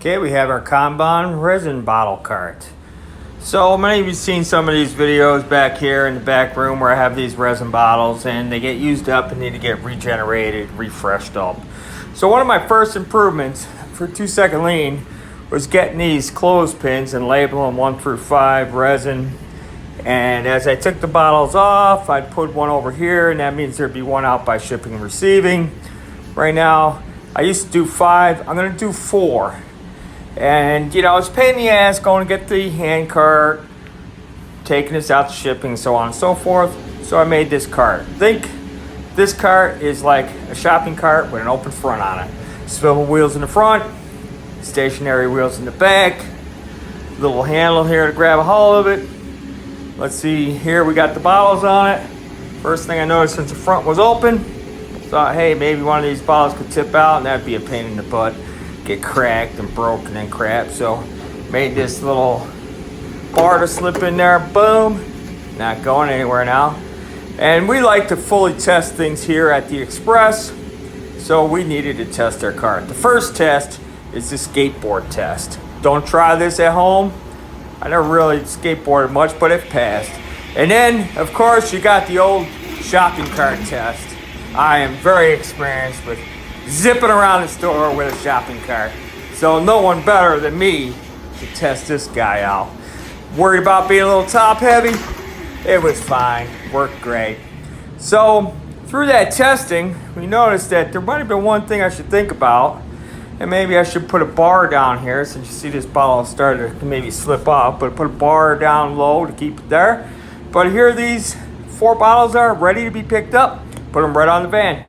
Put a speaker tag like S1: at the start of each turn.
S1: Okay, we have our Kanban resin bottle cart. So many of you have seen some of these videos back here in the back room where I have these resin bottles and they get used up and need to get regenerated, refreshed up. So one of my first improvements for 2-second lean was getting these clothespins and labeling them 1 through 5 resin. And as I took the bottles off, I'd put one over here, and that means there'd be one out by shipping and receiving. Right now, I used to do 5, I'm gonna do 4. And you know, it's a pain in the ass going to get the hand cart, taking this out to shipping, so on and so forth. So I made this cart. Think this cart is like a shopping cart with an open front on it. Swivel wheels in the front, stationary wheels in the back, little handle here to grab a hold of it. Let's see here, we got the bottles on it. First thing I noticed, since the front was open, thought, hey, maybe one of these bottles could tip out and that'd be a pain in the butt. Get cracked and broken and crap. So made this little bar to slip in there. Boom. Not going anywhere now. And we like to fully test things here at the Express, so we needed to test our cart. The first test is the skateboard test. Don't try this at home. I never really skateboarded much, but it passed. And then, of course, you got the old shopping cart test. I am very experienced with zipping around the store with a shopping cart. So no one better than me to test this guy out. Worried about being a little top heavy? It was fine, worked great. So through that testing, we noticed that there might have been one thing I should think about, and maybe I should put a bar down here, since you see this bottle started to maybe slip off, but put a bar down low to keep it there. But here these 4 bottles are ready to be picked up. Put them right on the van.